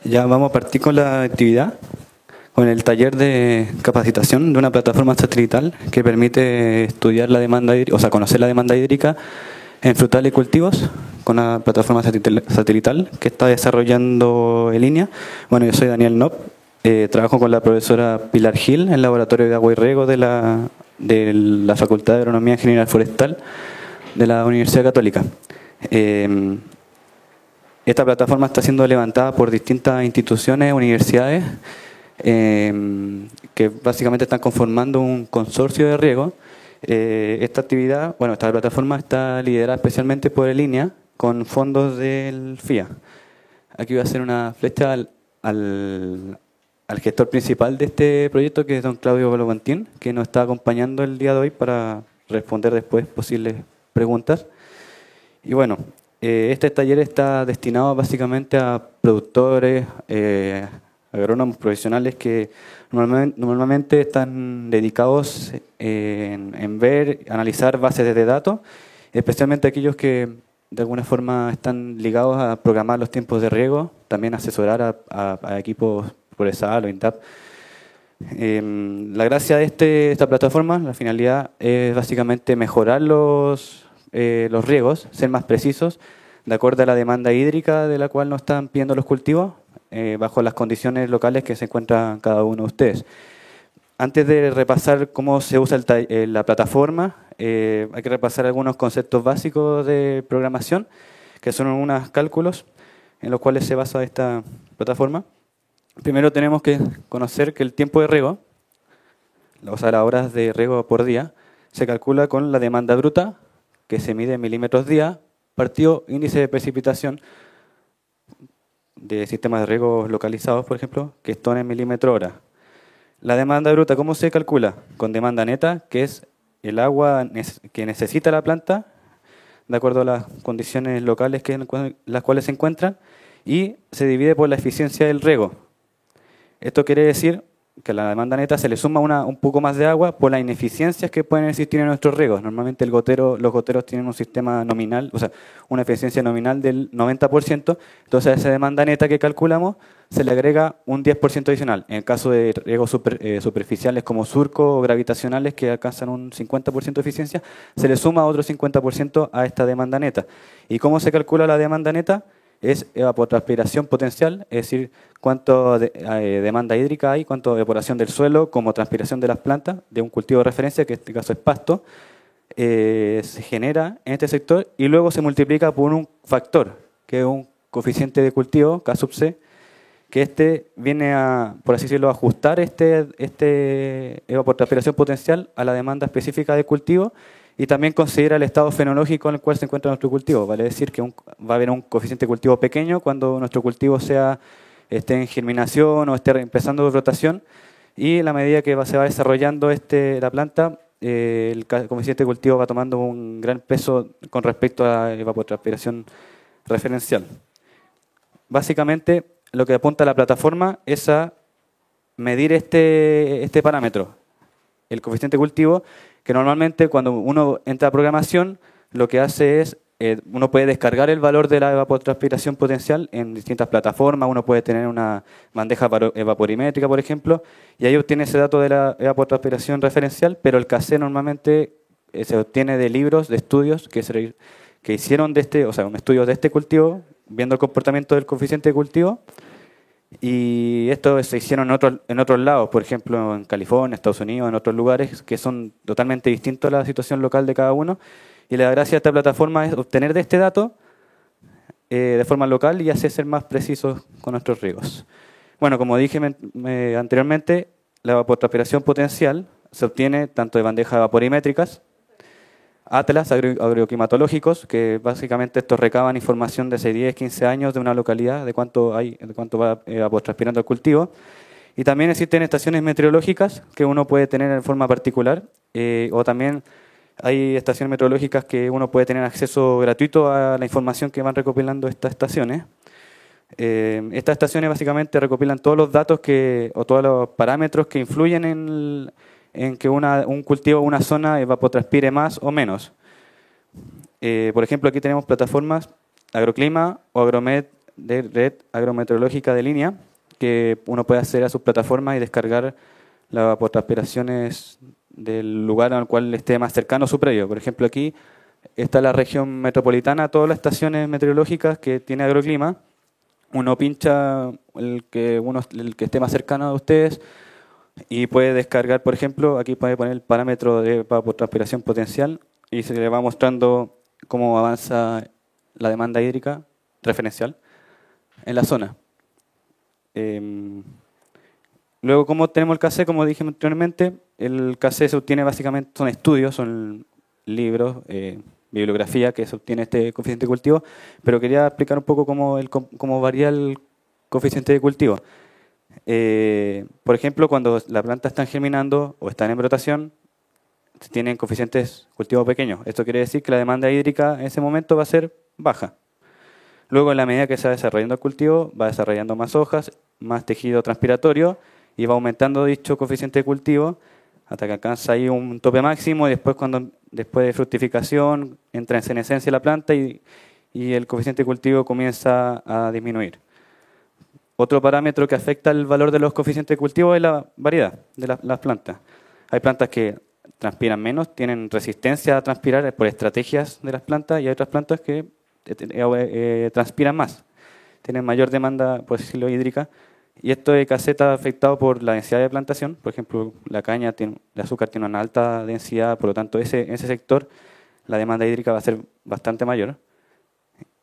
Ya vamos a partir con la actividad, con el taller de capacitación de una plataforma satelital que permite estudiar la demanda hídrica, o sea, conocer la demanda hídrica en frutales y cultivos, con una plataforma satelital que está desarrollando en línea. Bueno, yo soy Daniel Nop, trabajo con la profesora Pilar Gil en el laboratorio de agua y riego de la Facultad de Agronomía y Ingeniería Forestal de la Universidad Católica. Esta plataforma está siendo levantada por distintas instituciones, universidades, que básicamente están conformando un consorcio de riego. Esta actividad, bueno, esta plataforma está liderada especialmente por el INEA con fondos del FIA. Aquí voy a hacer una flecha al gestor principal de este proyecto, que es don Claudio Bolobantín, que nos está acompañando el día de hoy para responder después posibles preguntas. Y bueno, este taller está destinado básicamente a productores, agrónomos profesionales que normalmente están dedicados en ver, analizar bases de datos, especialmente aquellos que de alguna forma están ligados a programar los tiempos de riego, también asesorar a equipos por ESAL o INTAP. La gracia de esta plataforma, la finalidad es básicamente mejorar los riegos, ser más precisos, de acuerdo a la demanda hídrica de la cual nos están pidiendo los cultivos, bajo las condiciones locales que se encuentran cada uno de ustedes. Antes de repasar cómo se usa la plataforma, hay que repasar algunos conceptos básicos de programación, que son unos cálculos en los cuales se basa esta plataforma. Primero tenemos que conocer que el tiempo de riego, o sea, las horas de riego por día, se calcula con la demanda bruta, que se mide en milímetros día, partido índice de precipitación de sistemas de riego localizados, por ejemplo, que están en milímetros hora. La demanda bruta, ¿cómo se calcula? Con demanda neta, que es el agua que necesita la planta, de acuerdo a las condiciones locales las cuales se encuentran, y se divide por la eficiencia del riego. Esto quiere decir que a la demanda neta se le suma un poco más de agua por las ineficiencias que pueden existir en nuestros riegos. Normalmente los goteros tienen un sistema nominal, o sea, una eficiencia nominal del 90%, entonces a esa demanda neta que calculamos se le agrega un 10% adicional. En el caso de riegos superficiales como surcos o gravitacionales que alcanzan un 50% de eficiencia, se le suma otro 50% a esta demanda neta. ¿Y cómo se calcula la demanda neta? Es evapotranspiración potencial, es decir, cuánto demanda hídrica hay, cuánto evaporación del suelo, como transpiración de las plantas, de un cultivo de referencia, que en este caso es pasto, se genera en este sector y luego se multiplica por un factor, que es un coeficiente de cultivo, K sub C, que viene a, por así decirlo, ajustar evapotranspiración potencial a la demanda específica de cultivo, y también considera el estado fenológico en el cual se encuentra nuestro cultivo. Vale decir que va a haber un coeficiente de cultivo pequeño cuando nuestro cultivo esté en germinación o esté empezando rotación, y en la medida que se va desarrollando la planta, el coeficiente de cultivo va tomando un gran peso con respecto a la evapotranspiración referencial. Básicamente, lo que apunta la plataforma es a medir este parámetro, el coeficiente de cultivo, que normalmente cuando uno entra a programación, lo que hace es, uno puede descargar el valor de la evapotranspiración potencial en distintas plataformas, uno puede tener una bandeja evaporimétrica, por ejemplo, y ahí obtiene ese dato de la evapotranspiración referencial, pero el KC normalmente se obtiene de libros, de estudios que hicieron un estudio de este cultivo, viendo el comportamiento del coeficiente de cultivo. Y esto se hicieron en otros lados, por ejemplo en California, Estados Unidos, en otros lugares que son totalmente distintos a la situación local de cada uno. Y la gracia de esta plataforma es obtener de este dato de forma local y así ser más precisos con nuestros riegos. Bueno, como dije anteriormente, la evapotranspiración potencial se obtiene tanto de bandejas evaporimétricas, atlas agroclimatológicos, que básicamente estos recaban información de hace 10, 15 años de una localidad, de cuánto va evapotranspirando el cultivo. Y también existen estaciones meteorológicas que uno puede tener en forma particular, o también hay estaciones meteorológicas que uno puede tener acceso gratuito a la información que van recopilando estas estaciones. Estas estaciones básicamente recopilan todos los datos o todos los parámetros que influyen en que un cultivo o una zona evapotranspire más o menos. Por ejemplo, aquí tenemos plataformas agroclima o agromet de red agrometeorológica de línea, que uno puede acceder a sus plataformas y descargar las evapotranspiraciones del lugar al cual esté más cercano su predio. Por ejemplo, aquí está la región metropolitana, todas las estaciones meteorológicas que tiene agroclima. Uno pincha el que esté más cercano a ustedes y puede descargar, por ejemplo, aquí puede poner el parámetro de evapotranspiración potencial y se le va mostrando cómo avanza la demanda hídrica referencial en la zona. Luego, ¿cómo tenemos el KC? Como dije anteriormente, el KC se obtiene básicamente, son estudios, son libros, bibliografía que se obtiene este coeficiente de cultivo, pero quería explicar un poco cómo varía el coeficiente de cultivo. Por ejemplo, cuando las plantas están germinando o están en brotación, tienen coeficientes cultivo pequeños. Esto quiere decir que la demanda hídrica en ese momento va a ser baja. Luego, en la medida que se va desarrollando el cultivo, va desarrollando más hojas, más tejido transpiratorio y va aumentando dicho coeficiente de cultivo hasta que alcanza ahí un tope máximo y después de fructificación entra en senescencia la planta y el coeficiente de cultivo comienza a disminuir. Otro parámetro que afecta el valor de los coeficientes de cultivo es la variedad de las plantas. Hay plantas que transpiran menos, tienen resistencia a transpirar por estrategias de las plantas y hay otras plantas que transpiran más, tienen mayor demanda, por decirlo, hídrica. Y esto de KC está afectado por la densidad de plantación. Por ejemplo, la caña, el azúcar tiene una alta densidad, por lo tanto, en ese sector la demanda hídrica va a ser bastante mayor.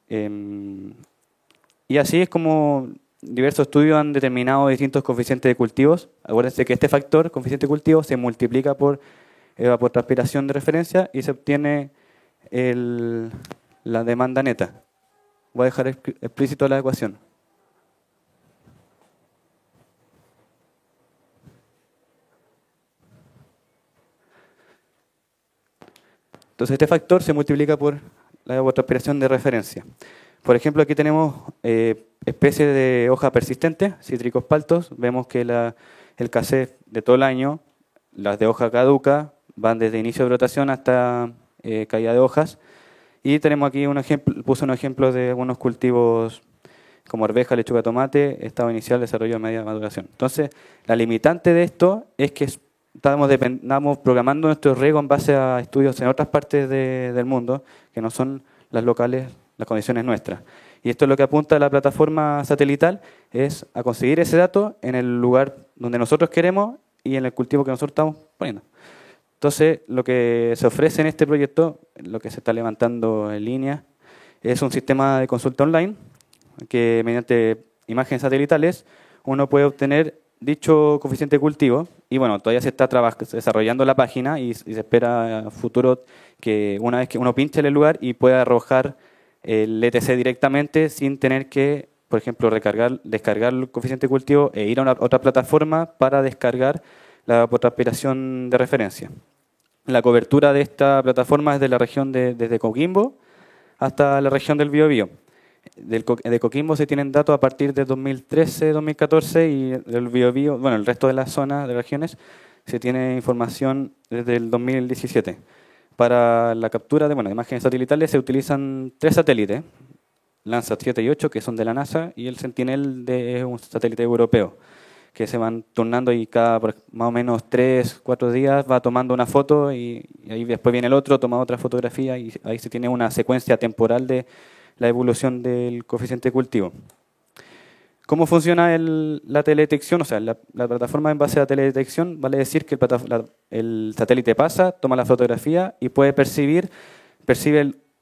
Y así es como diversos estudios han determinado distintos coeficientes de cultivos. Acuérdense que este factor, coeficiente de cultivo, se multiplica por evapotranspiración de referencia y se obtiene la demanda neta. Voy a dejar explícito la ecuación. Entonces este factor se multiplica por la evapotranspiración de referencia. Por ejemplo, aquí tenemos especies de hoja persistente, cítricos paltos. Vemos que el KC de todo el año, las de hoja caduca, van desde inicio de brotación hasta caída de hojas. Y tenemos aquí puse un ejemplo de algunos cultivos como arveja, lechuga, tomate, estado inicial, desarrollo, media maduración. Entonces, la limitante de esto es que estamos programando nuestro riego en base a estudios en otras partes del mundo, que no son las locales, las condiciones nuestras. Y esto es lo que apunta a la plataforma satelital, es a conseguir ese dato en el lugar donde nosotros queremos y en el cultivo que nosotros estamos poniendo. Entonces, lo que se ofrece en este proyecto, lo que se está levantando en línea, es un sistema de consulta online que mediante imágenes satelitales uno puede obtener dicho coeficiente de cultivo y bueno, todavía se está desarrollando la página y se espera a futuro que una vez que uno pinche en el lugar y pueda arrojar el ETC directamente sin tener que, por ejemplo, descargar el coeficiente de cultivo e ir a otra plataforma para descargar la evapotranspiración de referencia. La cobertura de esta plataforma es de la región desde Coquimbo hasta la región del Biobío. De Coquimbo se tienen datos a partir de 2013-2014 y del Biobío, bueno, el resto de las zonas, de regiones, se tiene información desde el 2017. Para la captura de imágenes satelitales se utilizan 3 satélites, Landsat 7 y 8, que son de la NASA, y el Sentinel es un satélite europeo, que se van turnando y cada más o menos 3-4 días va tomando una foto y ahí después viene el otro, toma otra fotografía y ahí se tiene una secuencia temporal de la evolución del coeficiente de cultivo. ¿Cómo funciona la teledetección? O sea, la plataforma en base a la teledetección vale decir que el satélite pasa, toma la fotografía y percibe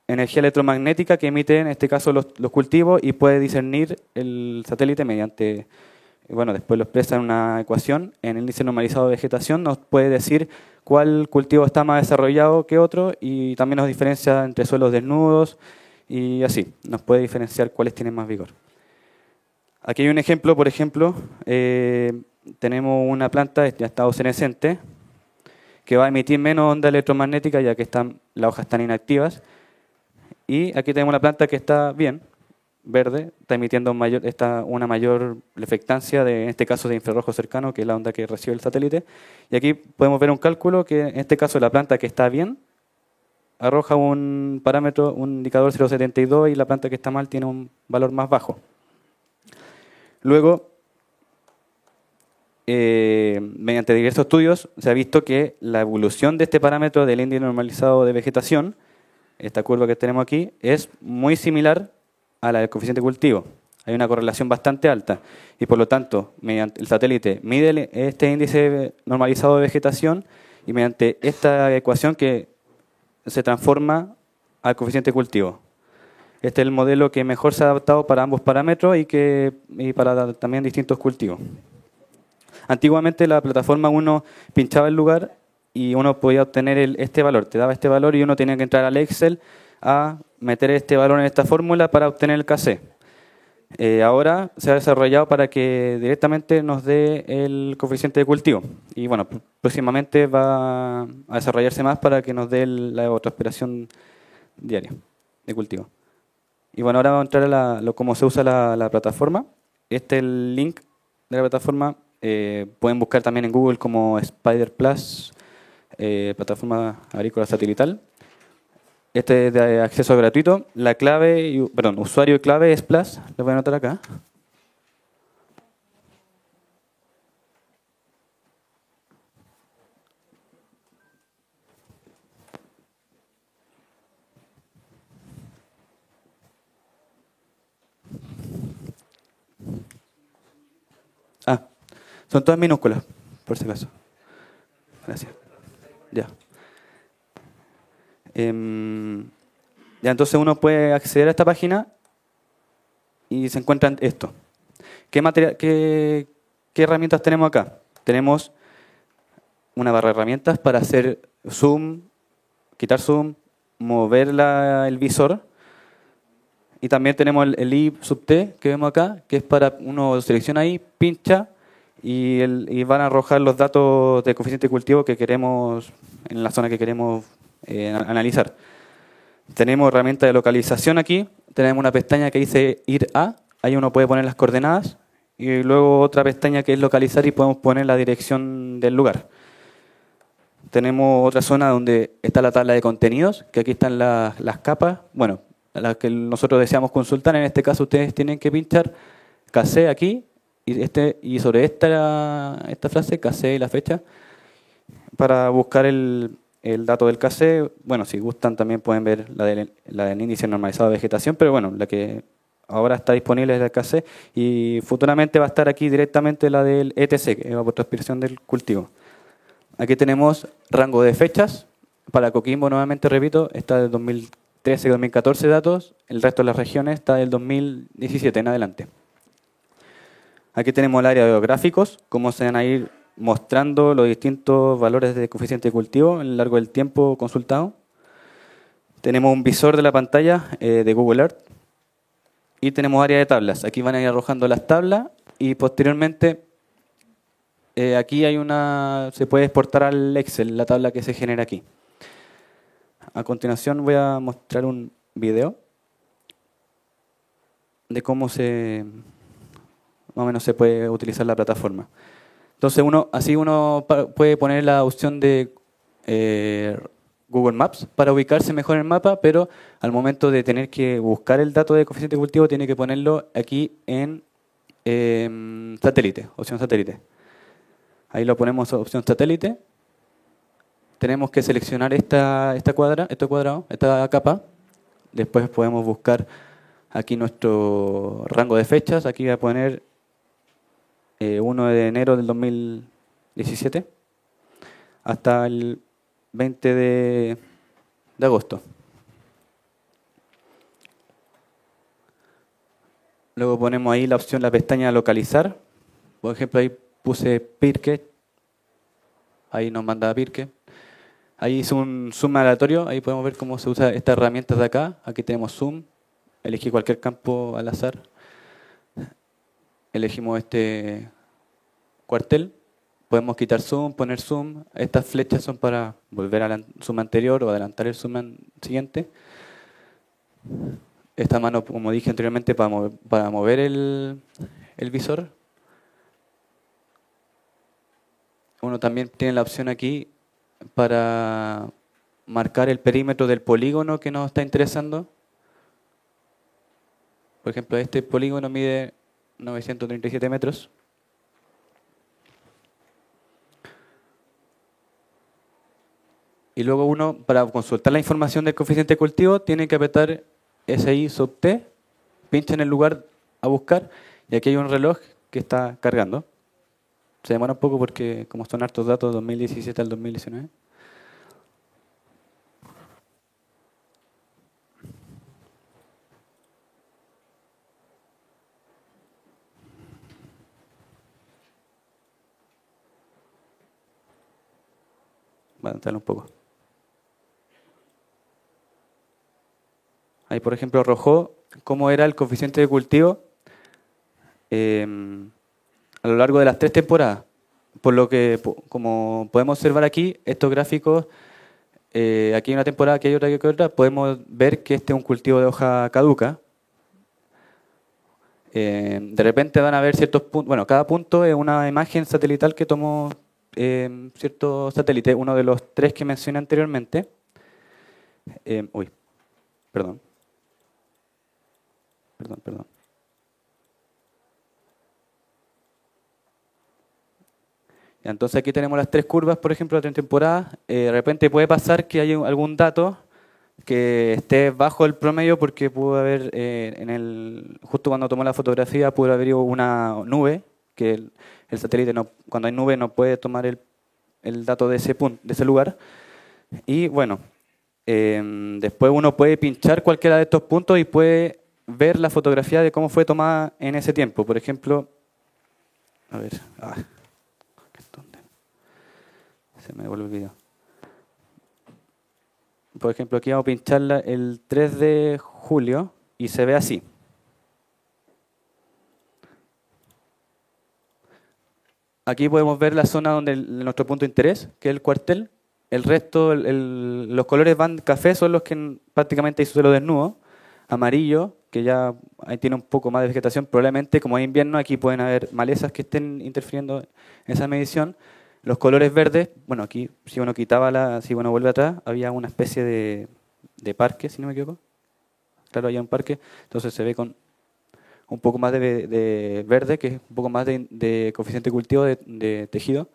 energía electromagnética que emite en este caso los cultivos y puede discernir el satélite mediante, después lo expresa en una ecuación, en el índice normalizado de vegetación nos puede decir cuál cultivo está más desarrollado que otro y también nos diferencia entre suelos desnudos y así, nos puede diferenciar cuáles tienen más vigor. Aquí hay un ejemplo, por ejemplo, tenemos una planta de estado senescente que va a emitir menos onda electromagnética ya que las hojas están inactivas. Y aquí tenemos una planta que está bien, verde, está emitiendo una mayor reflectancia, en este caso de infrarrojo cercano, que es la onda que recibe el satélite. Y aquí podemos ver un cálculo que en este caso la planta que está bien arroja un parámetro, un indicador 0,72 y la planta que está mal tiene un valor más bajo. Luego, mediante diversos estudios, se ha visto que la evolución de este parámetro del índice normalizado de vegetación, esta curva que tenemos aquí, es muy similar a la del coeficiente de cultivo. Hay una correlación bastante alta y por lo tanto, mediante el satélite mide este índice normalizado de vegetación y mediante esta ecuación que se transforma al coeficiente de cultivo. Este es el modelo que mejor se ha adaptado para ambos parámetros y para también distintos cultivos. Antiguamente la plataforma uno pinchaba el lugar y uno podía obtener este valor, te daba este valor y uno tenía que entrar al Excel a meter este valor en esta fórmula para obtener el KC. Ahora se ha desarrollado para que directamente nos dé el coeficiente de cultivo. Y bueno, próximamente va a desarrollarse más para que nos dé la evapotranspiración diaria de cultivo. Y bueno, ahora vamos a entrar a cómo se usa la plataforma. Este es el link de la plataforma. Pueden buscar también en Google como Spider Plus, plataforma agrícola satelital. Este es de acceso gratuito. La clave, usuario y clave es Plus. Lo voy a anotar acá. Ah, son todas minúsculas, por si acaso. Gracias. Ya. Ya, entonces uno puede acceder a esta página y se encuentran esto. ¿Qué herramientas tenemos acá? Tenemos una barra de herramientas para hacer zoom, quitar zoom, mover el visor. Y también tenemos el I sub T que vemos acá, que es para uno selecciona ahí, pincha y van a arrojar los datos de coeficiente de cultivo que queremos en la zona que queremos analizar. Tenemos herramienta de localización aquí, tenemos una pestaña que dice ir a, ahí uno puede poner las coordenadas y luego otra pestaña que es localizar y podemos poner la dirección del lugar. Tenemos otra zona donde está la tabla de contenidos, que aquí están las capas, bueno, las que nosotros deseamos consultar. En este caso ustedes tienen que pinchar KC aquí y sobre esta frase, KC y la fecha, para buscar el dato del KC. Bueno, si gustan también pueden ver la del índice normalizado de vegetación, pero bueno, la que ahora está disponible es la KC y futuramente va a estar aquí directamente la del ETC, que es evapotranspiración del cultivo. Aquí tenemos rango de fechas. Para Coquimbo, nuevamente repito, está del 2013 y 2014 datos. El resto de las regiones está del 2017 en adelante. Aquí tenemos el área de los gráficos, cómo se van a ir mostrando los distintos valores de coeficiente de cultivo a lo largo del tiempo consultado. Tenemos un visor de la pantalla de Google Earth. Y tenemos área de tablas. Aquí van a ir arrojando las tablas y posteriormente aquí se puede exportar al Excel la tabla que se genera aquí. A continuación voy a mostrar un video de cómo más o menos se puede utilizar la plataforma. Entonces así uno puede poner la opción de Google Maps para ubicarse mejor en el mapa, pero al momento de tener que buscar el dato de coeficiente de cultivo tiene que ponerlo aquí en satélite, opción satélite. Ahí lo ponemos opción satélite. Tenemos que seleccionar este cuadrado, esta capa. Después podemos buscar aquí nuestro rango de fechas. Aquí voy a poner 1 de enero del 2017 hasta el 20 de agosto. Luego ponemos ahí la opción, la pestaña localizar. Por ejemplo, ahí puse Pirque. Ahí nos manda a Pirque. Ahí hice un zoom aleatorio. Ahí podemos ver cómo se usa estas herramientas de acá. Aquí tenemos zoom. Elegí cualquier campo al azar. Elegimos este cuartel. Podemos quitar zoom, poner zoom. Estas flechas son para volver al zoom anterior o adelantar el zoom siguiente. Esta mano, como dije anteriormente, para mover el visor. Uno también tiene la opción aquí para marcar el perímetro del polígono que nos está interesando. Por ejemplo, este polígono mide 937 metros. Y luego uno, para consultar la información del coeficiente de cultivo, tiene que apretar SI sub T, pincha en el lugar a buscar, y aquí hay un reloj que está cargando. Se demora un poco porque como son hartos datos, 2017 al 2019. Va a entrar un poco. Ahí, por ejemplo, arrojó cómo era el coeficiente de cultivo a lo largo de las 3 temporadas. Por lo que, como podemos observar aquí, estos gráficos, aquí hay una temporada, aquí hay otra, aquí hay otra, podemos ver que este es un cultivo de hoja caduca. De repente van a haber ciertos puntos, bueno, cada punto es una imagen satelital que tomó cierto satélite, uno de los 3 que mencioné anteriormente. Uy, perdón. Perdón. Entonces aquí tenemos las 3 curvas, por ejemplo, de 3 temporadas. De repente puede pasar que haya algún dato que esté bajo el promedio porque pudo haber, justo cuando tomó la fotografía, pudo haber una nube, que el satélite cuando hay nube no puede tomar el dato de ese punto, de ese lugar. Y bueno, después uno puede pinchar cualquiera de estos puntos y puede ver la fotografía de cómo fue tomada en ese tiempo. Por ejemplo, a ver, se me devuelve el video. Por ejemplo, aquí vamos a pincharla el 3 de julio y se ve así. Aquí podemos ver la zona donde nuestro punto de interés, que es el cuartel. El resto, los colores van café son los que prácticamente hay suelo desnudo. Amarillo, que ya ahí tiene un poco más de vegetación. Probablemente, como es invierno, aquí pueden haber malezas que estén interfiriendo en esa medición. Los colores verdes, bueno, aquí si uno si uno vuelve atrás, había una especie de parque, si no me equivoco. Claro, había un parque, entonces se ve con un poco más de verde, que es un poco más de coeficiente de cultivo de tejido.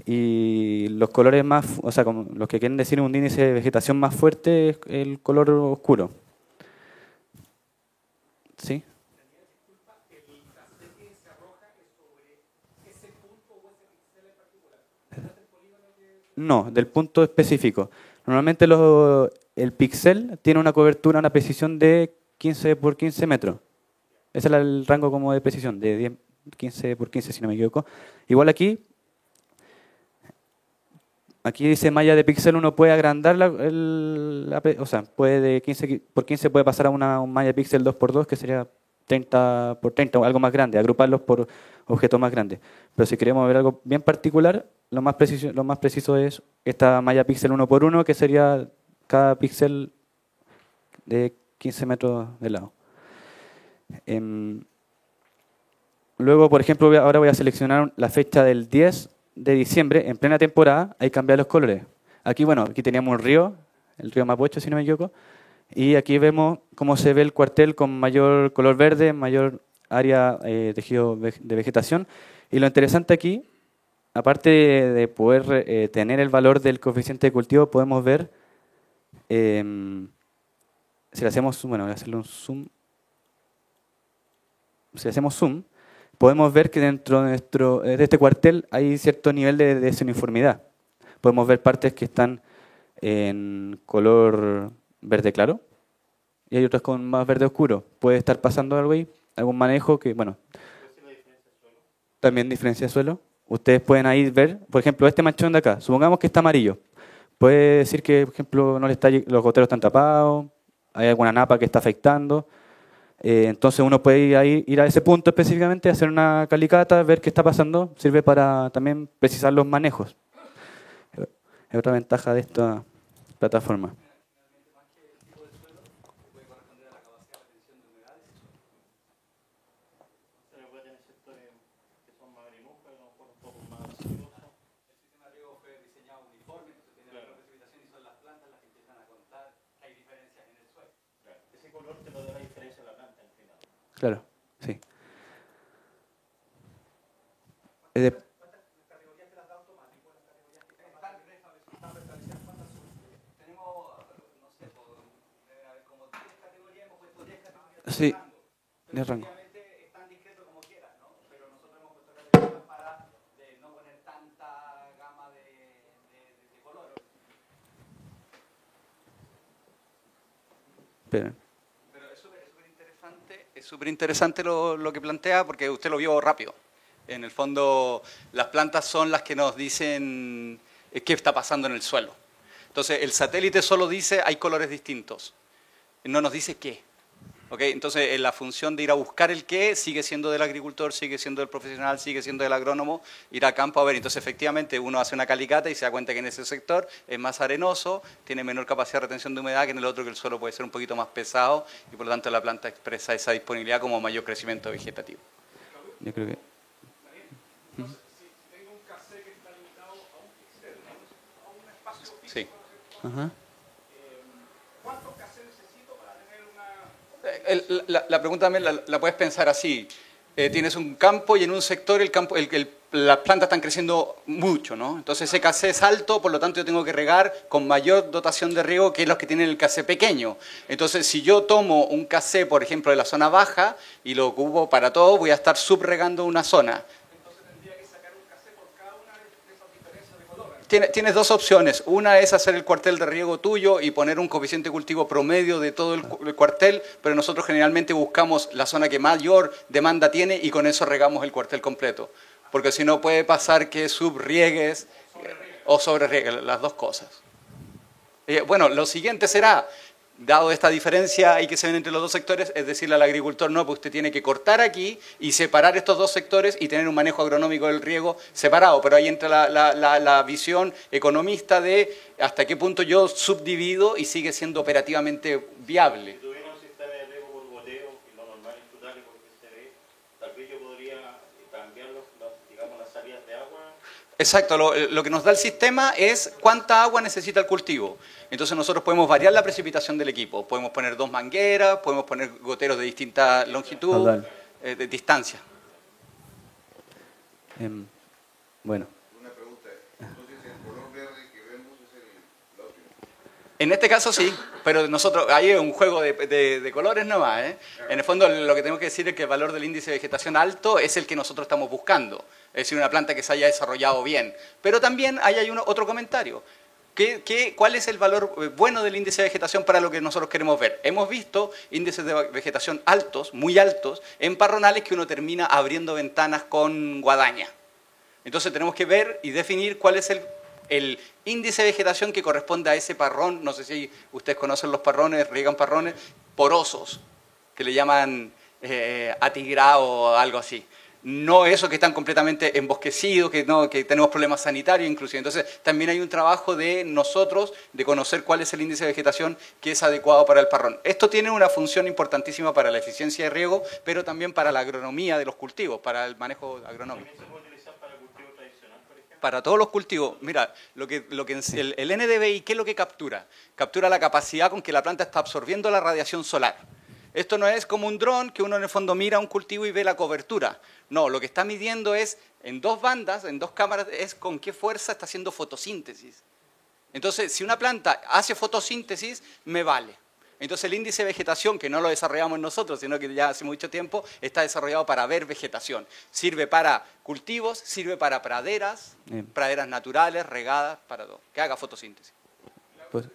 Y los colores más, o sea, como los que quieren decir un índice de vegetación más fuerte es el color oscuro. ¿Sí? No, del punto específico. Normalmente el píxel tiene una cobertura, una precisión de 15 por 15 metros. Ese es el rango como de precisión, de 10, 15 por 15 si no me equivoco. Igual aquí dice malla de píxel, uno puede agrandar o sea, puede de 15 por 15 puede pasar a un malla de píxel 2 por 2 que sería 30 por 30 o algo más grande, agruparlos por objetos más grandes. Pero si queremos ver algo bien particular, lo más preciso es esta malla píxel 1 por 1 que sería cada píxel de 15 metros de lado. Luego, por ejemplo, ahora voy a seleccionar la fecha del 10 de diciembre, en plena temporada, hay que cambiar los colores. Aquí, bueno, aquí teníamos un río, el río Mapocho, si no me equivoco, y aquí vemos cómo se ve el cuartel con mayor color verde, mayor área tejido de vegetación. Y lo interesante aquí, aparte de poder tener el valor del coeficiente de cultivo, podemos ver, si le hacemos, bueno, voy a hacerle un zoom, si hacemos zoom, podemos ver que dentro de este cuartel hay cierto nivel de desuniformidad. Podemos ver partes que están en color verde claro y hay otras con más verde oscuro. Puede estar pasando algo ahí, algún manejo que, bueno, también diferencia de suelo. Ustedes pueden ahí ver, por ejemplo, este manchón de acá, supongamos que está amarillo. Puede decir que, por ejemplo, los goteros están tapados, hay alguna napa que está afectando. Entonces uno puede ir a ese punto específicamente, hacer una calicata, ver qué está pasando, sirve para también precisar los manejos. Es otra ventaja de esta plataforma. Claro, sí. Sí, de rango. Esperen. Pero es súper interesante lo que plantea porque usted lo vio rápido. En el fondo, las plantas son las que nos dicen qué está pasando en el suelo. Entonces, el satélite solo dice hay colores distintos. No nos dice qué. ¿Okay? Entonces, la función de ir a buscar el qué sigue siendo del agricultor, sigue siendo del profesional, sigue siendo del agrónomo, ir a campo a ver. Entonces, efectivamente, uno hace una calicata y se da cuenta que en ese sector es más arenoso, tiene menor capacidad de retención de humedad que en el otro, que el suelo puede ser un poquito más pesado y por lo tanto la planta expresa esa disponibilidad como mayor crecimiento vegetativo. Yo creo que... Sí. Ajá. La pregunta también la puedes pensar así. Tienes un campo y en un sector las plantas están creciendo mucho, ¿no? Entonces ese casé es alto, por lo tanto yo tengo que regar con mayor dotación de riego que los que tienen el casé pequeño. Entonces si yo tomo un casé, por ejemplo, de la zona baja y lo ocupo para todo, voy a estar subregando una zona. Tienes dos opciones. Una es hacer el cuartel de riego tuyo y poner un coeficiente de cultivo promedio de todo el cuartel, pero nosotros generalmente buscamos la zona que mayor demanda tiene y con eso regamos el cuartel completo. Porque si no puede pasar que subriegues o sobrerriegues, las dos cosas. Bueno, lo siguiente será, dado esta diferencia y que se ven entre los dos sectores, es decirle al agricultor, no, pues usted tiene que cortar aquí y separar estos dos sectores y tener un manejo agronómico del riego separado. Pero ahí entra la visión economista de hasta qué punto yo subdivido y sigue siendo operativamente viable. Si tuviera un sistema de riego por goteo, y lo normal en frutales porque se ve, tal vez yo podría cambiar digamos, las salidas de agua. Exacto, lo que nos da el sistema es cuánta agua necesita el cultivo. Entonces nosotros podemos variar la precipitación del equipo. Podemos poner 2 mangueras, podemos poner goteros de distinta longitud, de distancia. Bueno. Una pregunta, entonces el color verde que vemos es el óptimo. En este caso sí, pero nosotros, ahí es un juego de colores nomás, ¿eh? En el fondo lo que tenemos que decir es que el valor del índice de vegetación alto es el que nosotros estamos buscando. Es decir, una planta que se haya desarrollado bien. Pero también ahí hay otro comentario. ¿Cuál es el valor bueno del índice de vegetación para lo que nosotros queremos ver? Hemos visto índices de vegetación altos, muy altos, en parronales que uno termina abriendo ventanas con guadaña. Entonces tenemos que ver y definir cuál es el índice de vegetación que corresponde a ese parrón. No sé si ustedes conocen los parrones, riegan parrones porosos, que le llaman atigrado o algo así. No eso que están completamente embosquecidos, que tenemos problemas sanitarios inclusive. Entonces también hay un trabajo de nosotros de conocer cuál es el índice de vegetación que es adecuado para el parrón. Esto tiene una función importantísima para la eficiencia de riego, pero también para la agronomía de los cultivos, para el manejo agronómico. ¿También se puede utilizar para cultivo tradicional, por ejemplo? Para todos los cultivos, mira, el NDVI, ¿qué es lo que captura? Captura la capacidad con que la planta está absorbiendo la radiación solar. Esto no es como un dron que uno en el fondo mira un cultivo y ve la cobertura. No, lo que está midiendo es, en 2 bandas, en 2 cámaras, es con qué fuerza está haciendo fotosíntesis. Entonces, si una planta hace fotosíntesis, me vale. Entonces, el índice de vegetación, que no lo desarrollamos nosotros, sino que ya hace mucho tiempo, está desarrollado para ver vegetación. Sirve para cultivos, sirve para praderas, praderas naturales, regadas, para todo. Que haga fotosíntesis. Pues,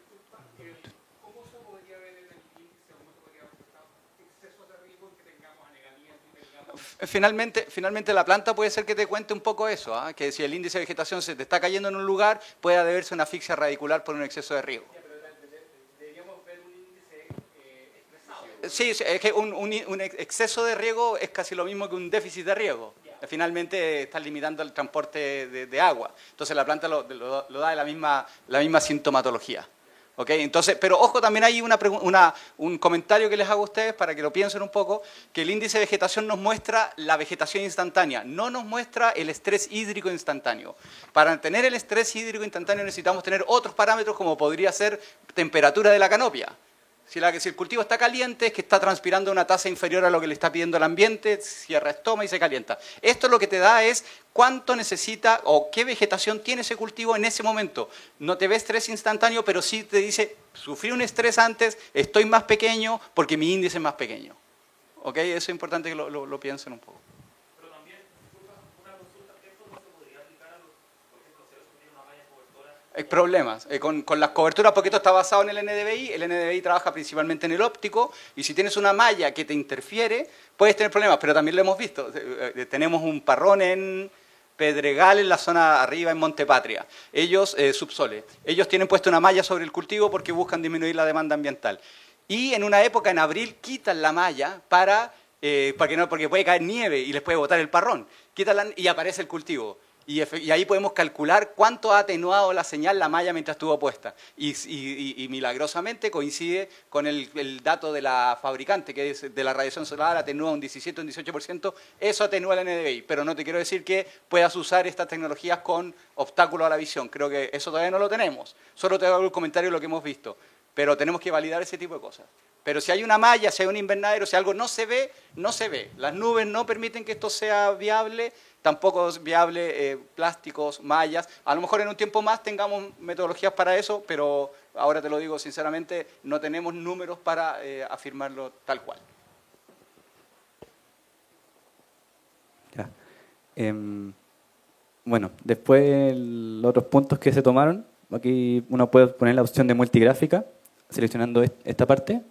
¿Cómo se podría ver en el índice, cómo se podría reflejar exceso de riego en que tengamos anegamiento y tengamos... Finalmente la planta puede ser que te cuente un poco eso, ¿eh? Que si el índice de vegetación se te está cayendo en un lugar, puede deberse a una asfixia radicular por un exceso de riego. Deberíamos ver un índice expresado. Sí, es que un exceso de riego es casi lo mismo que un déficit de riego. Finalmente estás limitando el transporte de agua. Entonces la planta lo da de la misma sintomatología. ¿Okay? Entonces, pero ojo, también hay un comentario que les hago a ustedes para que lo piensen un poco, que el índice de vegetación nos muestra la vegetación instantánea, no nos muestra el estrés hídrico instantáneo. Para tener el estrés hídrico instantáneo necesitamos tener otros parámetros como podría ser temperatura de la canopia. Si el cultivo está caliente, es que está transpirando a una tasa inferior a lo que le está pidiendo el ambiente, cierra estoma y se calienta. Esto lo que te da es cuánto necesita o qué vegetación tiene ese cultivo en ese momento. No te ve estrés instantáneo, pero sí te dice, sufrí un estrés antes, estoy más pequeño porque mi índice es más pequeño. ¿Ok? Eso es importante que lo piensen un poco. Pero también, disculpa, una consulta, ¿esto no se podría aplicar a los, por ejemplo, si eso tiene una malla cobertora? Hay problemas. Con las coberturas, porque esto está basado en el NDVI trabaja principalmente en el óptico, y si tienes una malla que te interfiere, puedes tener problemas, pero también lo hemos visto. Tenemos un parrón en Pedregal, en la zona arriba, en Montepatria. Ellos, Subsole, ellos tienen puesto una malla sobre el cultivo porque buscan disminuir la demanda ambiental. Y en una época, en abril, quitan la malla porque puede caer nieve y les puede botar el parrón. Y aparece el cultivo. Y ahí podemos calcular cuánto ha atenuado la señal la malla mientras estuvo puesta. Y milagrosamente coincide con el dato de la fabricante, que es de la radiación solar, atenúa un 17 o un 18%. Eso atenúa el NDVI. Pero no te quiero decir que puedas usar estas tecnologías con obstáculo a la visión. Creo que eso todavía no lo tenemos. Solo te hago el comentario de lo que hemos visto. Pero tenemos que validar ese tipo de cosas. Pero si hay una malla, si hay un invernadero, si algo no se ve, no se ve. Las nubes no permiten que esto sea viable, tampoco es viable plásticos, mallas. A lo mejor en un tiempo más tengamos metodologías para eso, pero ahora te lo digo sinceramente, no tenemos números para afirmarlo tal cual. Ya. Bueno, después los otros puntos que se tomaron, aquí uno puede poner la opción de multigráfica, seleccionando esta parte,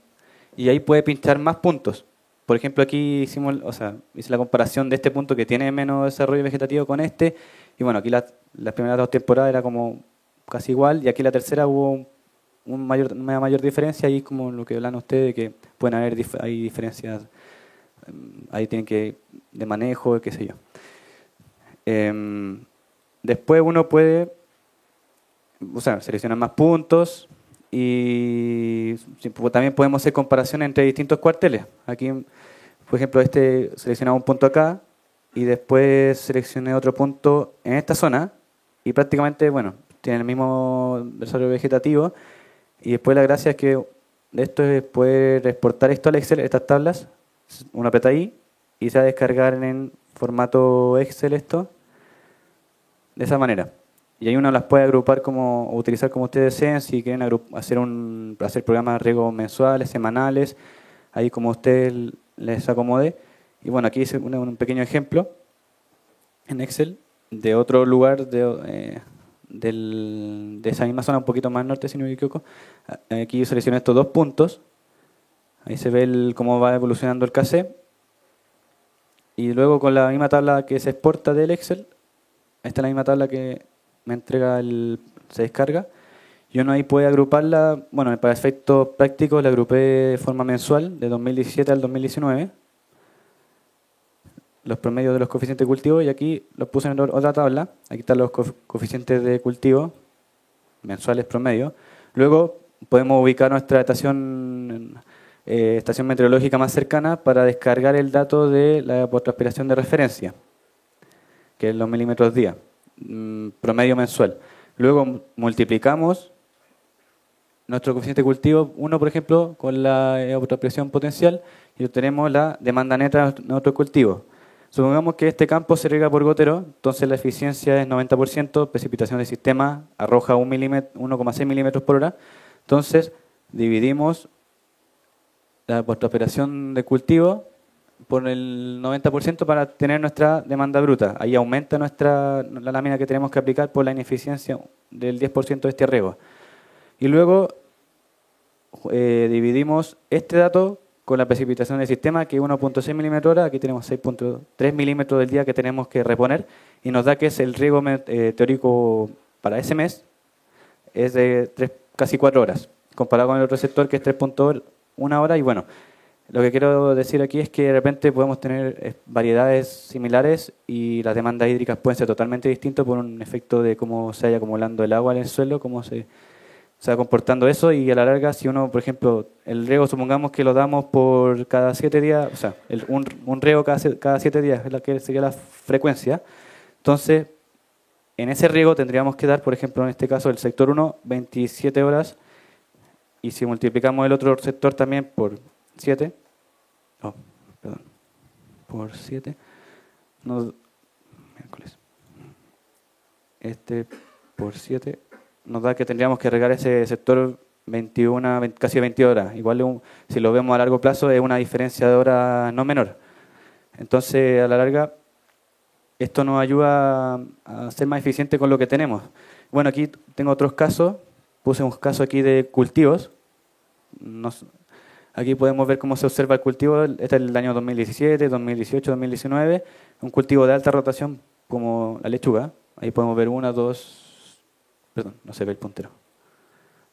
y ahí puede pinchar más puntos. Por ejemplo, aquí hice la comparación de este punto que tiene menos desarrollo vegetativo con este, y bueno, aquí las primeras dos temporadas era como casi igual, y aquí la tercera hubo una mayor diferencia, y como lo que hablan ustedes, que pueden haber hay diferencias, ahí tienen que de manejo, qué sé yo. Después uno puede seleccionar más puntos, y también podemos hacer comparaciones entre distintos cuarteles. Aquí, por ejemplo, seleccionaba un punto acá y después seleccioné otro punto en esta zona y prácticamente, tiene el mismo desarrollo vegetativo, y después la gracia es que esto es poder exportar esto al Excel, estas tablas, uno aprieta ahí y se va a descargar en formato Excel esto, de esa manera. Y ahí uno las puede agrupar o utilizar como ustedes deseen, si quieren hacer programas de riego mensuales, semanales, ahí como ustedes les acomode. Y bueno, aquí hice un pequeño ejemplo en Excel de otro lugar de esa misma zona, un poquito más norte, si no me equivoco. Aquí seleccioné estos dos puntos, ahí se ve cómo va evolucionando el KC. Y luego con la misma tabla que se exporta del Excel, esta es la misma tabla que me entrega se descarga, y uno ahí puede agruparla, para efectos prácticos la agrupé de forma mensual, de 2017 al 2019, los promedios de los coeficientes de cultivo, y aquí los puse en otra tabla, aquí están los coeficientes de cultivo, mensuales promedio. Luego podemos ubicar nuestra estación meteorológica más cercana para descargar el dato de la evapotranspiración de referencia, que es los milímetros día. Promedio mensual. Luego multiplicamos nuestro coeficiente de cultivo, uno por ejemplo, con la evapotranspiración potencial, y obtenemos la demanda neta de nuestro cultivo. Supongamos que este campo se riega por gotero, entonces la eficiencia es 90%, precipitación del sistema arroja 1,6 milímetros por hora. Entonces dividimos la evapotranspiración de cultivo por el 90% para tener nuestra demanda bruta. Ahí aumenta la lámina que tenemos que aplicar por la ineficiencia del 10% de este riego. Y luego dividimos este dato con la precipitación del sistema, que es 1,6 milímetros hora. Aquí tenemos 6,3 milímetros del día que tenemos que reponer, y nos da que es el riego teórico para ese mes, es de casi 4 horas, comparado con el otro sector que es 3,1 horas. Y bueno, lo que quiero decir aquí es que de repente podemos tener variedades similares y las demandas hídricas pueden ser totalmente distintas por un efecto de cómo se vaya acumulando el agua en el suelo, cómo se va comportando eso, y a la larga, si uno, por ejemplo, el riego, supongamos que lo damos por cada 7 días, un riego cada 7 días es la que sería la frecuencia, entonces en ese riego tendríamos que dar, por ejemplo, en este caso el sector 1, 27 horas y si multiplicamos el otro sector también por 7, por 7, miércoles, por 7, nos da que tendríamos que regar ese sector 21, casi 20 horas. Igual si lo vemos a largo plazo es una diferencia de horas no menor. Entonces, a la larga, esto nos ayuda a ser más eficiente con lo que tenemos. Bueno, aquí tengo otros casos. Puse un caso aquí de cultivos. Aquí podemos ver cómo se observa el cultivo. Este es el año 2017, 2018, 2019. Un cultivo de alta rotación como la lechuga. Ahí podemos ver 1, 2... Perdón, no se ve el puntero.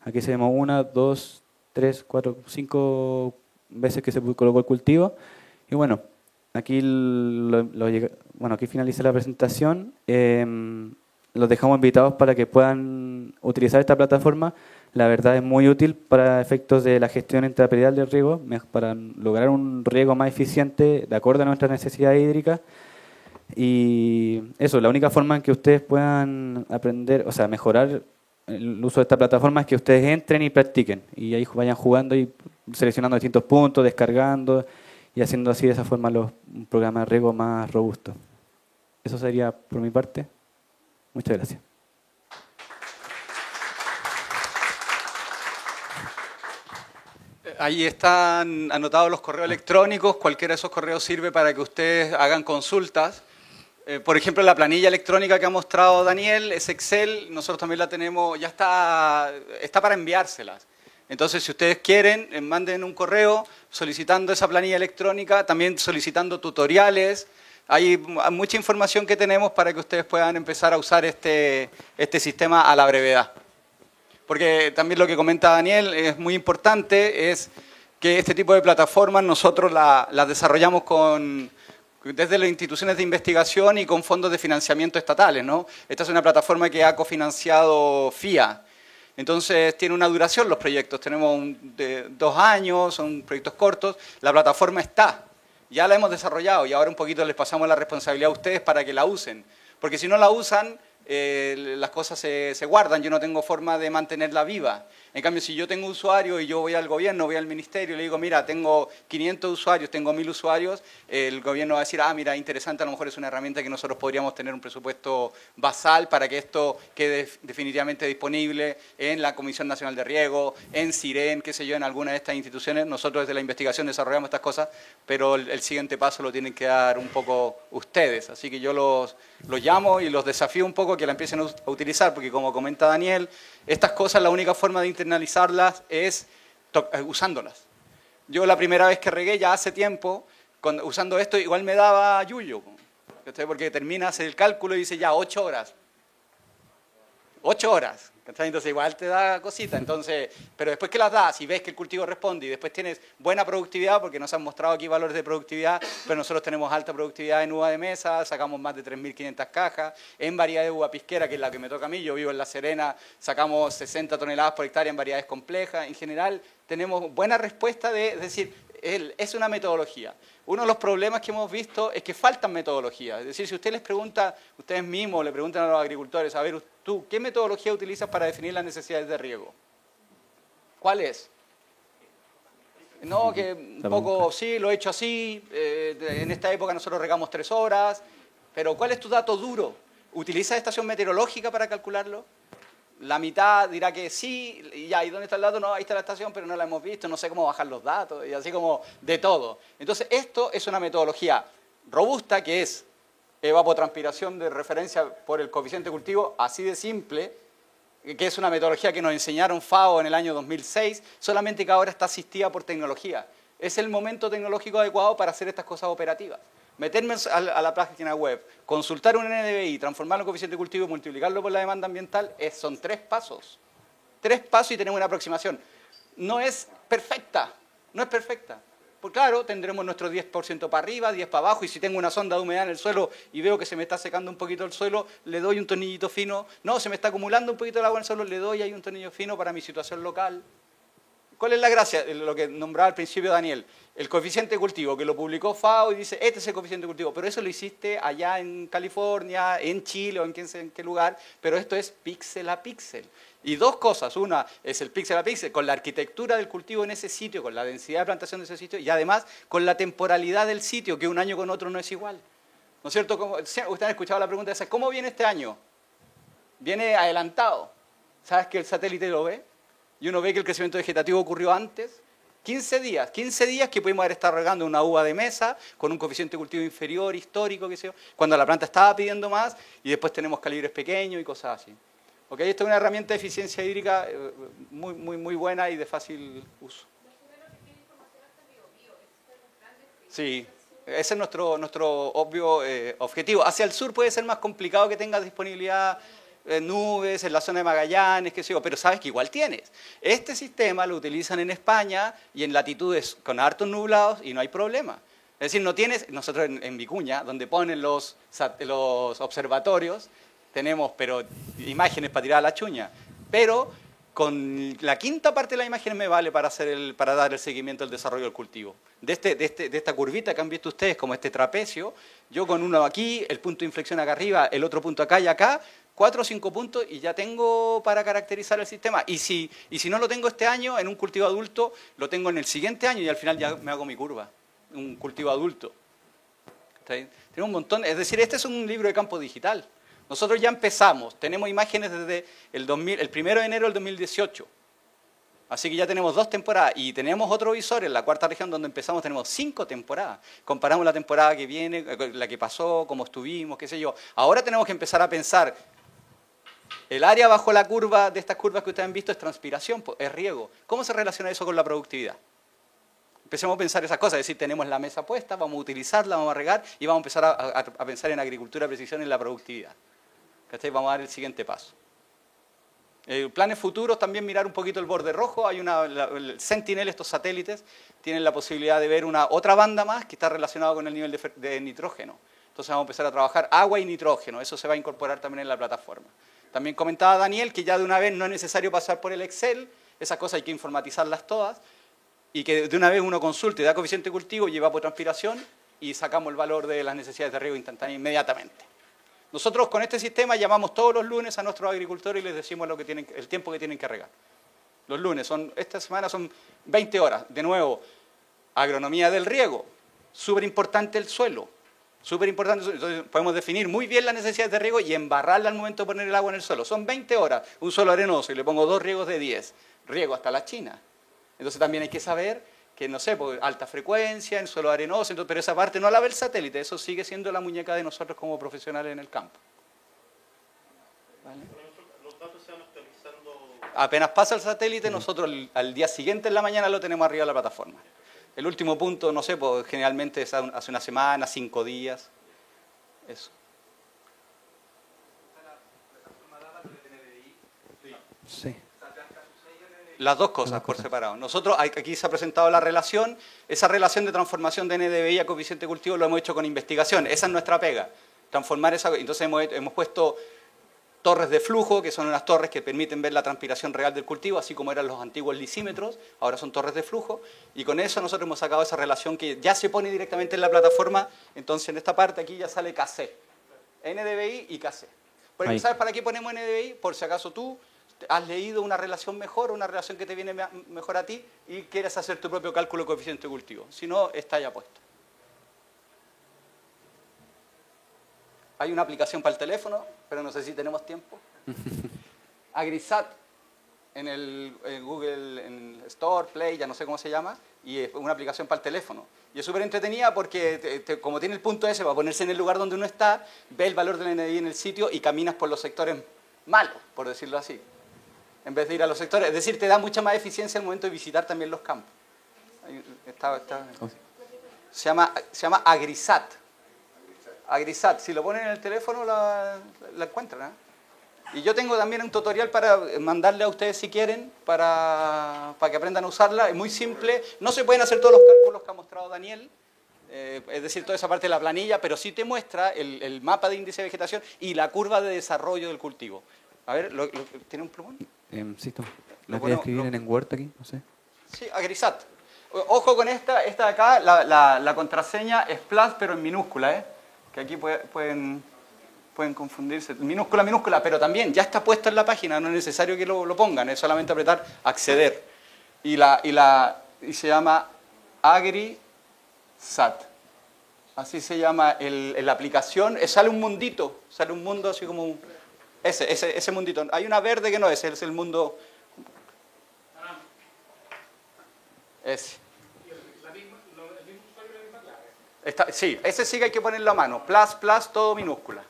Aquí se vemos 1, 2, 3, 4, 5 veces que se colocó el cultivo. Y bueno, aquí, aquí finaliza la presentación. Los dejamos invitados para que puedan utilizar esta plataforma. La verdad es muy útil para efectos de la gestión intrapredal del riego, para lograr un riego más eficiente de acuerdo a nuestras necesidades hídricas. Y eso, la única forma en que ustedes puedan aprender, o sea, mejorar el uso de esta plataforma es que ustedes entren y practiquen. Y ahí vayan jugando y seleccionando distintos puntos, descargando y haciendo así de esa forma un programa de riego más robusto. Eso sería por mi parte. Muchas gracias. Ahí están anotados los correos electrónicos. Cualquiera de esos correos sirve para que ustedes hagan consultas. Por ejemplo, la planilla electrónica que ha mostrado Daniel es Excel. Nosotros también la tenemos, ya está para enviárselas. Entonces, si ustedes quieren, manden un correo solicitando esa planilla electrónica, también solicitando tutoriales. Hay mucha información que tenemos para que ustedes puedan empezar a usar este sistema a la brevedad. Porque también lo que comenta Daniel es muy importante, es que este tipo de plataformas nosotros las desarrollamos desde las instituciones de investigación y con fondos de financiamiento estatales, ¿no? Esta es una plataforma que ha cofinanciado FIA. Entonces tiene una duración los proyectos, tenemos de 2 años, son proyectos cortos, la plataforma está, ya la hemos desarrollado y ahora un poquito les pasamos la responsabilidad a ustedes para que la usen, porque si no la usan, las cosas se guardan, yo no tengo forma de mantenerla viva. En cambio, si yo tengo usuario y yo voy al gobierno, voy al ministerio y le digo, mira, tengo 500 usuarios, tengo 1000 usuarios, el gobierno va a decir, mira, interesante, a lo mejor es una herramienta que nosotros podríamos tener un presupuesto basal para que esto quede definitivamente disponible en la Comisión Nacional de Riego, en CIREN, qué sé yo, en alguna de estas instituciones. Nosotros desde la investigación desarrollamos estas cosas, pero el siguiente paso lo tienen que dar un poco ustedes. Así que yo los llamo y los desafío un poco que la empiecen a utilizar, porque como comenta Daniel, estas cosas la única forma de internalizarlas es usándolas. Yo la primera vez que regué ya hace tiempo, usando esto igual me daba yuyo, porque terminas el cálculo y dice ya 8 horas. 8 horas. Entonces igual te da cosita, pero después que las das y ves que el cultivo responde y después tienes buena productividad, porque nos han mostrado aquí valores de productividad, pero nosotros tenemos alta productividad en uva de mesa, sacamos más de 3.500 cajas, en variedad de uva pisquera, que es la que me toca a mí, yo vivo en La Serena, sacamos 60 toneladas por hectárea en variedades complejas, en general tenemos buena respuesta es decir, es una metodología. Uno de los problemas que hemos visto es que faltan metodologías. Es decir, si usted les pregunta, ustedes mismos le preguntan a los agricultores, a ver, tú, ¿qué metodología utilizas para definir las necesidades de riego? ¿Cuál es? No, que un poco, sí, lo he hecho así, en esta época nosotros regamos 3 horas, pero ¿cuál es tu dato duro? ¿Utilizas estación meteorológica para calcularlo? La mitad dirá que sí, y ya, ¿y dónde está el dato? No, ahí está la estación, pero no la hemos visto, no sé cómo bajar los datos, y así como de todo. Entonces, esto es una metodología robusta, que es evapotranspiración de referencia por el coeficiente de cultivo, así de simple, que es una metodología que nos enseñaron FAO en el año 2006, solamente que ahora está asistida por tecnología. Es el momento tecnológico adecuado para hacer estas cosas operativas. Meterme a la página web, consultar un NDVI, transformarlo en coeficiente de cultivo y multiplicarlo por la demanda ambiental, son 3 pasos. 3 pasos y tenemos una aproximación. No es perfecta, no es perfecta. Pues claro, tendremos nuestro 10% para arriba, 10 para abajo, y si tengo una sonda de humedad en el suelo y veo que se me está secando un poquito el suelo, le doy un tornillito fino. No, se me está acumulando un poquito el agua en el suelo, le doy ahí un tornillo fino para mi situación local. ¿Cuál es la gracia? Lo que nombraba al principio Daniel. El coeficiente de cultivo, que lo publicó FAO y dice, este es el coeficiente de cultivo, pero eso lo hiciste allá en California, en Chile o en qué lugar, pero esto es píxel a píxel. Y dos cosas, una es el píxel a píxel, con la arquitectura del cultivo en ese sitio, con la densidad de plantación de ese sitio, y además con la temporalidad del sitio, que un año con otro no es igual. ¿No es cierto? Ustedes han escuchado la pregunta esa, ¿cómo viene este año? Viene adelantado. ¿Sabes que el satélite lo ve? Y uno ve que el crecimiento vegetativo ocurrió antes. 15 días que pudimos haber estado regando una uva de mesa con un coeficiente de cultivo inferior, histórico, qué sé yo, cuando la planta estaba pidiendo más, y después tenemos calibres pequeños y cosas así. ¿Ok? Esta es una herramienta de eficiencia hídrica muy buena y de fácil uso. Sí, ese es nuestro obvio objetivo. Hacia el sur puede ser más complicado que tengas disponibilidad nubes en la zona de Magallanes, qué sé yo, pero sabes que igual tienes. Este sistema lo utilizan en España y en latitudes con hartos nublados y no hay problema. Es decir, no tienes, nosotros en Vicuña, donde ponen los observatorios, tenemos imágenes para tirar a la chuña, pero con la quinta parte de la imagen me vale para dar el seguimiento del desarrollo del cultivo. De esta curvita que han visto ustedes, como este trapecio, yo con uno aquí, el punto de inflexión acá arriba, el otro punto acá y acá, 4 o 5 puntos y ya tengo para caracterizar el sistema. Y si no lo tengo este año en un cultivo adulto, lo tengo en el siguiente año y al final ya me hago mi curva, un cultivo adulto. Tiene un montón, es decir, este es un libro de campo digital. Nosotros ya empezamos, tenemos imágenes desde el 1 de enero del 2018. Así que ya tenemos 2 temporadas y tenemos otro visor en la cuarta región donde empezamos, tenemos 5 temporadas. Comparamos la temporada que viene, la que pasó, cómo estuvimos, qué sé yo. Ahora tenemos que empezar a pensar, el área bajo la curva de estas curvas que ustedes han visto es transpiración, es riego. ¿Cómo se relaciona eso con la productividad? Empecemos a pensar esas cosas, es decir, tenemos la mesa puesta, vamos a utilizarla, vamos a regar y vamos a empezar a pensar en agricultura de precisión y en la productividad. ¿Cachai? Vamos a dar el siguiente paso. Planes futuros, también mirar un poquito el borde rojo. Hay el Sentinel, estos satélites, tienen la posibilidad de ver otra banda más que está relacionada con el nivel de nitrógeno. Entonces vamos a empezar a trabajar agua y nitrógeno, eso se va a incorporar también en la plataforma. También comentaba Daniel que ya de una vez no es necesario pasar por el Excel, esas cosas hay que informatizarlas todas, y que de una vez uno consulte, da coeficiente de cultivo y evapotranspiración, y sacamos el valor de las necesidades de riego instantáneo inmediatamente. Nosotros con este sistema llamamos todos los lunes a nuestros agricultores y les decimos el tiempo que tienen que regar. Los lunes, esta semana son 20 horas. De nuevo, agronomía del riego, súper importante el suelo. Súper importante, entonces podemos definir muy bien las necesidades de riego y embarrarla al momento de poner el agua en el suelo. Son 20 horas, un suelo arenoso y le pongo 2 riegos de 10. Riego hasta la China. Entonces también hay que saber que, no sé, alta frecuencia, en suelo arenoso, pero esa parte no la ve el satélite, eso sigue siendo la muñeca de nosotros como profesionales en el campo. ¿Vale? Los datos se van actualizando. Apenas pasa el satélite, nosotros al día siguiente en la mañana lo tenemos arriba de la plataforma. El último punto, no sé, generalmente es hace una semana, 5 días. Eso. Sí. Las dos cosas por separado. Nosotros, aquí se ha presentado la relación, esa relación de transformación de NDVI a coeficiente de cultivo lo hemos hecho con investigación, esa es nuestra pega, transformar esa. Entonces hemos puesto torres de flujo, que son unas torres que permiten ver la transpiración real del cultivo, así como eran los antiguos lisímetros, ahora son torres de flujo, y con eso nosotros hemos sacado esa relación que ya se pone directamente en la plataforma, entonces en esta parte aquí ya sale KC, NDVI y KC. Pero ¿sabes para qué ponemos NDVI? Por si acaso tú has leído una relación mejor, una relación que te viene mejor a ti y quieres hacer tu propio cálculo de coeficiente de cultivo. Si no, está ya puesto. Hay una aplicación para el teléfono, pero no sé si tenemos tiempo. Agrisat en Google en Store, Play, ya no sé cómo se llama, y es una aplicación para el teléfono. Y es súper entretenida porque como tiene el punto S para ponerse en el lugar donde uno está, ve el valor del NDI en el sitio y caminas por los sectores malos, por decirlo así, en vez de ir a los sectores. Es decir, te da mucha más eficiencia al momento de visitar también los campos. Se llama Agrisat. Agrisat, si lo ponen en el teléfono la encuentran. Y yo tengo también un tutorial para mandarle a ustedes si quieren, para que aprendan a usarla. Es muy simple, no se pueden hacer todos los cálculos que ha mostrado Daniel, es decir, toda esa parte de la planilla, pero sí te muestra el mapa de índice de vegetación y la curva de desarrollo del cultivo. A ver, ¿tiene un plumón? Sí, lo voy a escribir en Word aquí, no sé. Sí, Agrisat. Ojo con esta de acá, la contraseña es plus, pero en minúscula, ¿eh? Que aquí pueden confundirse. Minúscula, pero también ya está puesta en la página, no es necesario que lo pongan, es solamente apretar acceder. Y se llama Agrisat. Así se llama la aplicación. Sale un mundito, sale un mundo así como ese mundito. Hay una verde que no es el mundo. Ese. ¿El mismo usuario y la misma clave? Sí, ese sí que hay que ponerlo a mano. Plus, todo minúscula.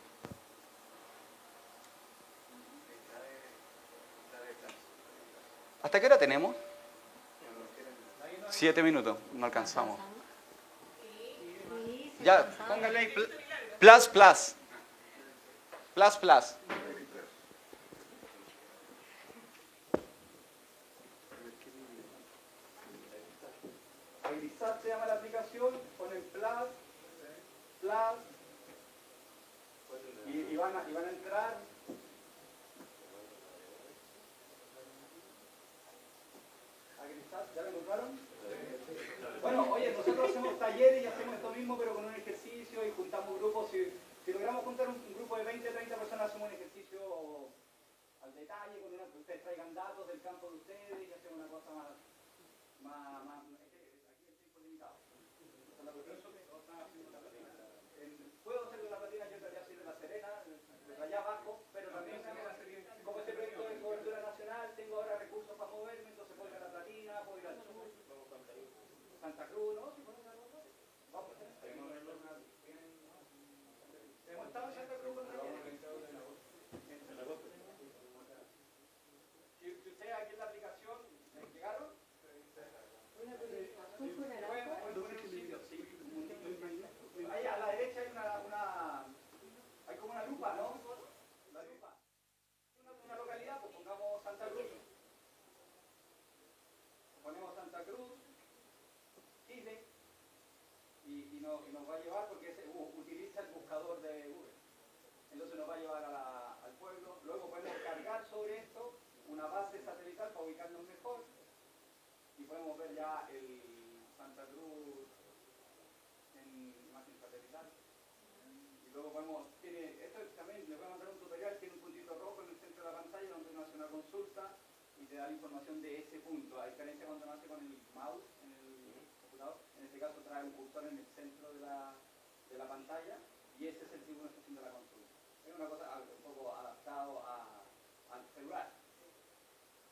¿Hasta qué hora tenemos? 7 minutos, no alcanzamos. Ya, póngale ahí. Plus. Agrisat se llama la aplicación, ponen plus, y van a entrar. Agrisat, ¿ya lo encontraron? Bueno, oye, nosotros hacemos talleres y hacemos esto mismo, pero con un ejercicio y juntamos grupos. Si logramos juntar un grupo de 20, 30 personas, hacemos un ejercicio al detalle, que ustedes traigan datos del campo de ustedes y hacemos una cosa más es que aquí el tiempo es limitado. Puedo hacer de la Platina, yo en realidad soy de La Serena, de allá abajo, pero también como este proyecto de cobertura nacional, tengo ahora recursos para moverme, entonces puedo ir a La Platina, puedo ir al sur, Santa Cruz, ¿no? Vamos, hemos estado en Santa Cruz con talleres. Si ustedes aquí en la aplicación llegaron, ahí a la derecha hay hay como una lupa, ¿no? La lupa. Una localidad, pues pongamos Santa Cruz. Ponemos Santa Cruz, Chile, y nos va a llevar porque utiliza el buscador de Google. Entonces nos va a llevar al pueblo. Luego podemos cargar sobre esto una base satelital para ubicarnos mejor. Y podemos ver ya el Santa Cruz en imagen satelital. Y luego esto también les voy a mandar un tutorial, tiene un puntito rojo en el centro de la pantalla donde uno hace una consulta y te da la información de ese punto. A diferencia cuando uno hace con el mouse en el computador, en este caso trae un cursor en el centro de la pantalla y ese es el que uno está haciendo la consulta. Es una cosa un poco adaptado al celular.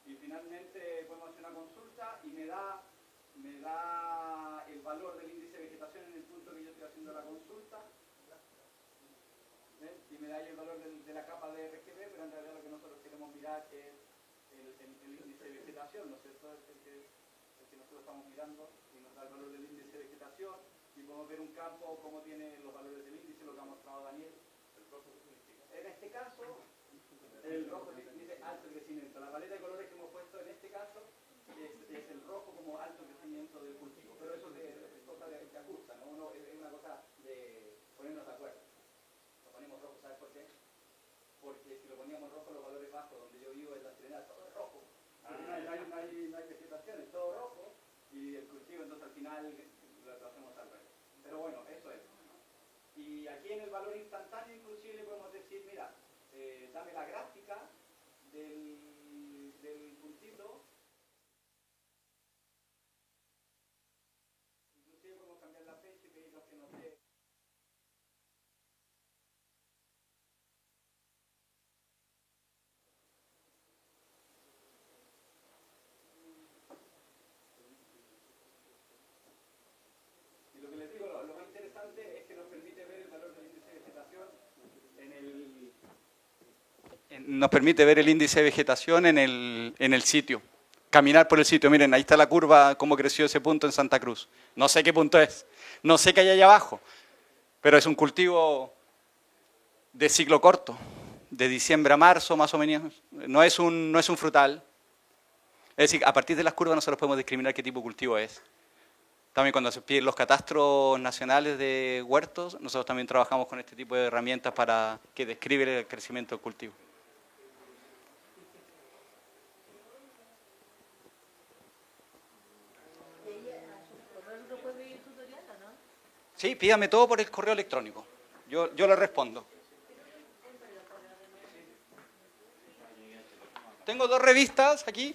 Y finalmente podemos hacer una consulta y me da el valor del índice de vegetación en el punto que yo estoy haciendo la consulta. ¿Ven? Y me da ahí el valor de la capa de RGB, pero en realidad lo que nosotros queremos mirar es el índice de vegetación, ¿no es cierto? Es el que nosotros estamos mirando y nos da el valor del índice de vegetación y podemos ver un campo cómo tiene los valores del índice, lo que ha mostrado Daniel. En este caso, el rojo dice alto crecimiento. La paleta de colores que hemos puesto en este caso es el rojo como alto crecimiento del cultivo. Pero eso es cosa de ajusta, ¿no? Es una cosa de ponernos de acuerdo. Lo ponemos rojo, ¿sabes por qué? Porque si lo poníamos rojo, los valores bajos, donde yo vivo en La Serena, todo es rojo. No hay vegetación, es todo rojo. Y el cultivo, entonces al final lo hacemos al revés. Pero bueno, eso es. Y aquí en el valor instantáneo inclusive le podemos decir, mira, dame la gráfica del puntito. Inclusive podemos cambiar la fecha y pedirnos que nos dé. Y lo que les digo, lo más interesante es que nos permite ver el valor del índice de vegetación nos permite ver el índice de vegetación en el sitio. Caminar por el sitio. Miren, ahí está la curva, cómo creció ese punto en Santa Cruz. No sé qué punto es. No sé qué hay allá abajo. Pero es un cultivo de ciclo corto. De diciembre a marzo, más o menos. No es un frutal. Es decir, a partir de las curvas nosotros podemos discriminar qué tipo de cultivo es. También cuando se piden los catastros nacionales de huertos, nosotros también trabajamos con este tipo de herramientas para que describen el crecimiento del cultivo. Sí, pídame todo por el correo electrónico. Yo le respondo. Tengo 2 revistas aquí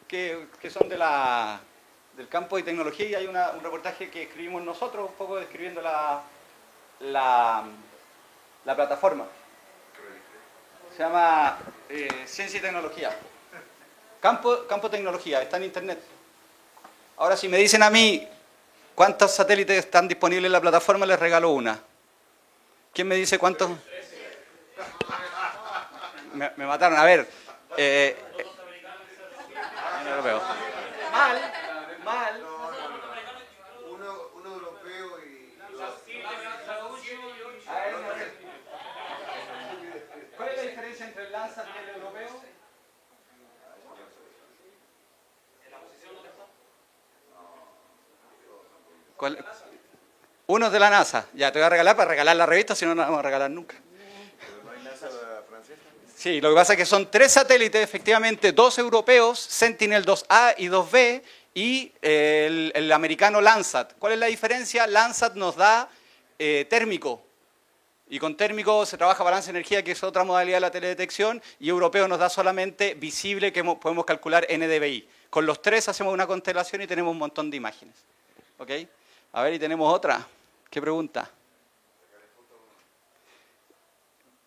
que son del campo de tecnología y hay un reportaje que escribimos nosotros, un poco describiendo la plataforma. Se llama Ciencia y Tecnología. Campo Tecnología, está en internet. Ahora, si me dicen a mí cuántos satélites están disponibles en la plataforma, les regalo una. ¿Quién me dice cuántos? Me mataron. A ver. Europeo. Mal. Uno europeo y A ver. ¿Cuál es la diferencia entre el Landsat y el europeo? Uno es de la NASA. Ya te voy a regalar para regalar la revista, si no, no la vamos a regalar nunca. ¿no hay NASA francesa? Sí, lo que pasa es que son 3 satélites, efectivamente, 2 europeos, Sentinel-2A y 2B, y el americano Landsat. ¿Cuál es la diferencia? Landsat nos da térmico, y con térmico se trabaja balance de energía, que es otra modalidad de la teledetección, y europeo nos da solamente visible, que podemos calcular NDVI. Con los 3 hacemos una constelación y tenemos un montón de imágenes. ¿Ok? A ver, y tenemos otra. ¿Qué pregunta?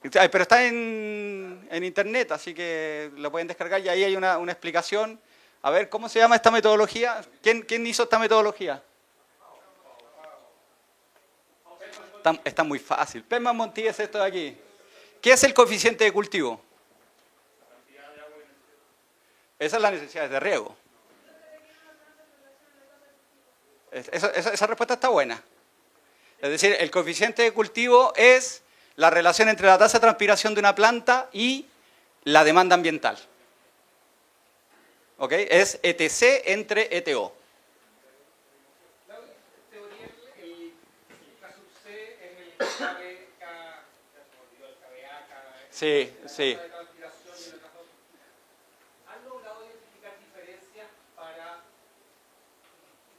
Pero está en internet, así que lo pueden descargar y ahí hay una explicación. A ver, ¿cómo se llama esta metodología? ¿Quién hizo esta metodología? Está muy fácil. Penman Monti es esto de aquí. ¿Qué es el coeficiente de cultivo? Esa es la necesidad de riego. Esa respuesta está buena. Es decir, el coeficiente de cultivo es la relación entre la tasa de transpiración de una planta y la demanda ambiental. ¿Ok? Es ETC entre ETO. La teoría, el K sub C es el KBK, ya se me olvidó, el KBA, Sí. de transpiración y el caso. ¿Han logrado identificar diferencias para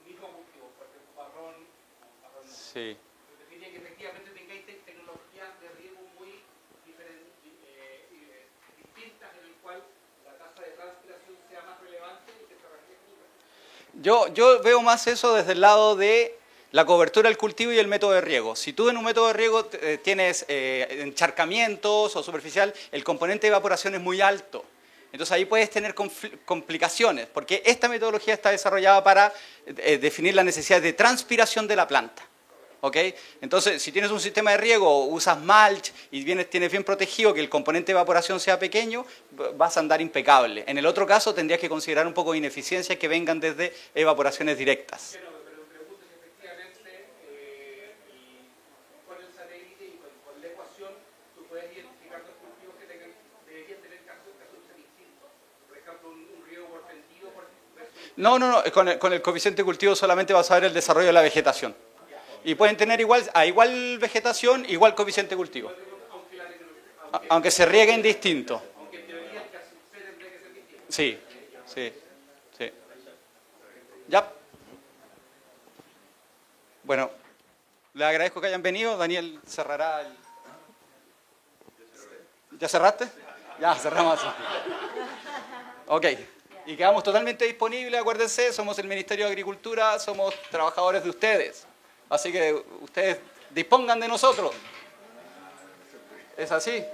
mismo cultivo? Por ejemplo, marrón no. Sí. Define que efectivamente tengáis tecnologías de riego muy distintas en el cual la tasa de transpiración sea más relevante y que se refleje. Yo veo más eso desde el lado de la cobertura del cultivo y el método de riego. Si tú en un método de riego tienes encharcamientos o superficial, el componente de evaporación es muy alto. Entonces ahí puedes tener complicaciones, porque esta metodología está desarrollada para definir las necesidades de transpiración de la planta. ¿Ok? Entonces, si tienes un sistema de riego, usas mulch y tienes bien protegido que el componente de evaporación sea pequeño, vas a andar impecable. En el otro caso, tendrías que considerar un poco de ineficiencias que vengan desde evaporaciones directas. Pero me pregunto si efectivamente con el satélite y con la ecuación tú puedes identificar dos cultivos que deberían tener casos distintos. Por ejemplo, un riego por sentido versus... No, con el coeficiente de cultivo solamente vas a ver el desarrollo de la vegetación. Y pueden tener igual vegetación, igual coeficiente de cultivo. Aunque se rieguen distinto. Aunque en teoría el K sub C tendría que ser distinto. Sí. Ya. Bueno, les agradezco que hayan venido. Daniel cerrará el... ¿Ya cerraste? Ya, cerramos así. Ok. Y quedamos totalmente disponibles, acuérdense, somos el Ministerio de Agricultura, somos trabajadores de ustedes. Así que ustedes dispongan de nosotros. ¿Es así?